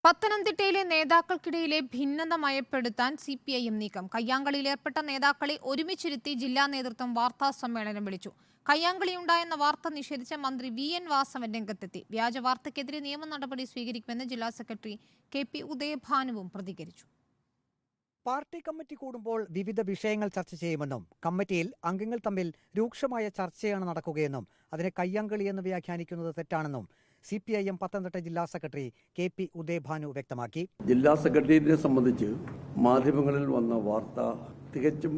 പത്തനംതിട്ടയിലെ നേതാക്കൾക്കിടയിലെ ഭിന്നത മയപ്പെടുത്താൻ CPIM നീക്കം. കയ്യാങ്കളിയിലേർപ്പെട്ട നേതാക്കളെ ഒരുമിച്ചിരുത്തി ജില്ലാ നേതൃത്വം വാർത്താ സമ്മേളനം വിളിച്ചു. കയ്യാങ്കളിയുണ്ടായെന്ന വാർത്ത നിഷേധിച്ച മന്ത്രി VN വാസവൻ രംഗത്തെത്തി. വ്യാജ വാർത്തയ്ക്കെതിരെ നിയമ നടപടി സ്വീകരിക്കുമെന്ന് ജില്ലാ സെക്രട്ടറി KP ഉദയഭാനുവും പ്രതികരിച്ചു. പാർട്ടി കമ്മിറ്റി കൂടുമ്പോൾ വിവിധ വിഷയങ്ങൾ ചർച്ച ചെയ്യുമെന്നും കമ്മിറ്റിയിൽ അംഗങ്ങൾ തമ്മിൽ രൂക്ഷമായ ചർച്ചയാണ് നടക്കുകയെന്നും അതിനെ കയ്യാങ്കളിയെന്ന് വ്യാഖ്യാനിക്കുന്നത് തെറ്റാണെന്നും CPIM പത്തനംതിട്ട ജില്ലാ സെക്രട്ടറി KP ഉദയഭാനു വ്യക്തമാക്കി. ജില്ലാ സെക്രട്ടറിയെ സംബന്ധിച്ച് മാധ്യമങ്ങളിൽ വന്ന വാർത്ത തികച്ചും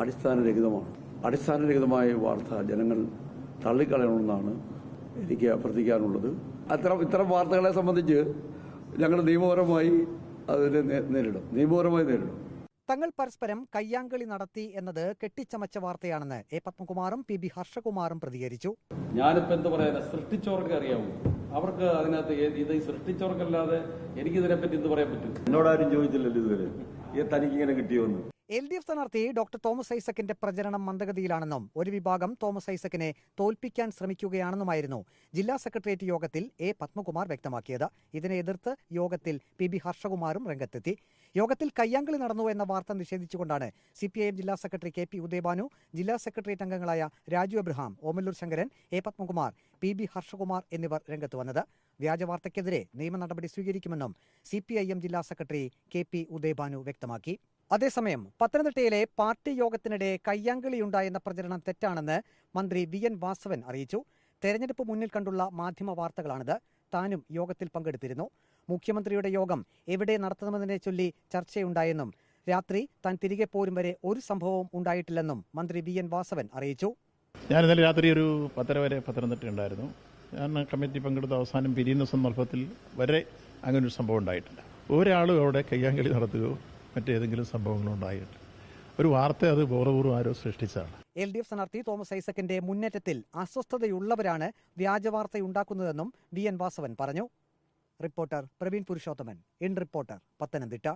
അടിസ്ഥാനരഹിതമാണ്. അടിസ്ഥാനരഹിതമായ വാർത്ത ജനങ്ങൾ തള്ളിക്കളയണമെന്നാണ് എനിക്ക് അഭ്യർത്ഥിക്കാനുള്ളത്. ഇത്തരം വാർത്തകളെ സംബന്ധിച്ച് ഞങ്ങൾ നിയമപരമായി നേരിടും. തങ്ങൾ പരസ്പരം കയ്യാങ്കളി നടത്തി എന്നത് കെട്ടിച്ചമച്ച വാർത്തയാണെന്ന് A. പത്മകുമാറും PB ഹർഷകുമാറും പ്രതികരിച്ചു. ഞാനിപ്പോ എന്ത് പറയാനാ, സൃഷ്ടിച്ചവർക്ക് അറിയാവൂ. അവർക്ക് അതിനകത്ത് ഇത് സൃഷ്ടിച്ചവർക്കല്ലാതെ എനിക്കിതിനെപ്പറ്റി എന്ത് പറയാൻ പറ്റും? എന്നോടാരും ചോദിച്ചില്ലല്ലോ ഇതുവരെ തനിക്ക് ഇങ്ങനെ കിട്ടിയോന്ന്. LDF സ്ഥാനാർത്ഥി ഡോക്ടർ തോമസ് ഐസക്കിന്റെ പ്രചരണം മന്ദഗതിയിലാണെന്നും ഒരു വിഭാഗം തോമസ് ഐസക്കിനെ തോൽപ്പിക്കാൻ ശ്രമിക്കുകയാണെന്നുമായിരുന്നു ജില്ലാ സെക്രട്ടേറിയറ്റ് യോഗത്തിൽ A. പത്മകുമാർ വ്യക്തമാക്കിയത്. ഇതിനെ എതിർത്ത് യോഗത്തിൽ PB ഹർഷകുമാറും രംഗത്തെത്തി. യോഗത്തിൽ കയ്യാങ്കളി നടന്നു എന്ന വാർത്ത നിഷേധിച്ചുകൊണ്ടാണ് CPIM ജില്ലാ സെക്രട്ടറി KP ഉദയഭാനു, ജില്ലാ സെക്രട്ടേറിയറ്റ് അംഗങ്ങളായ രാജു എബ്രഹാം, ഓമല്ലൂർ ശങ്കരൻ, A. പത്മകുമാർ, PB ഹർഷകുമാർ എന്നിവർ രംഗത്ത് വന്നത്. വ്യാജ വാർത്തയ്ക്കെതിരെ നിയമ നടപടി സ്വീകരിക്കുമെന്നും CPIM ജില്ലാ സെക്രട്ടറി KP ഉദയഭാനു വ്യക്തമാക്കി. അതേസമയം പത്തനംതിട്ടയിലെ പാർട്ടി യോഗത്തിനിടെ കയ്യാങ്കളിയുണ്ടായെന്ന പ്രചരണം തെറ്റാണെന്ന് മന്ത്രി VN വാസവൻ അറിയിച്ചു. തെരഞ്ഞെടുപ്പ് മുന്നിൽ കണ്ടുള്ള മാധ്യമ വാർത്തകളാണിത്. താനും യോഗത്തിൽ പങ്കെടുത്തിരുന്നു. മുഖ്യമന്ത്രിയുടെ യോഗം എവിടെ നടത്തണമെന്നതിനെ ചൊല്ലി ചർച്ചയുണ്ടായെന്നും രാത്രി താൻ തിരികെ പോരും വരെ ഒരു സംഭവവും ഉണ്ടായിട്ടില്ലെന്നും മന്ത്രി VN വാസവൻ അറിയിച്ചു. ഞാൻ ഇന്നലെ രാത്രി ഒരു 10:30 വരെ പത്തനംതിട്ട ഉണ്ടായിരുന്നു. ഞാൻ കമ്മിറ്റി പങ്കെടുത്ത അവസാനം പിരിയുന്ന സന്ദർഭത്തിൽ വരെ അങ്ങനൊരു സംഭവം ഉണ്ടായിട്ടില്ല. ഒരാളും അവിടെ കയ്യാങ്കളി നടത്തുകയോ മറ്റേതെങ്കിലും സംഭവങ്ങളും ഉണ്ടായിട്ടില്ല. ഒരു വാർത്ത അത് ബോധപൂർവ്വം ആരോ സൃഷ്ടിച്ചതാണ്. LDF സ്ഥാനാർത്ഥി തോമസ് ഐസക്കിന്റെ മുന്നേറ്റത്തിൽ അസ്വസ്ഥതയുള്ളവരാണ് വ്യാജവാർത്തയുണ്ടാക്കുന്നതെന്നും VN വാസവൻ പറഞ്ഞു. Reporter Praveen Purushothaman, in reporter, Pathanamthitta.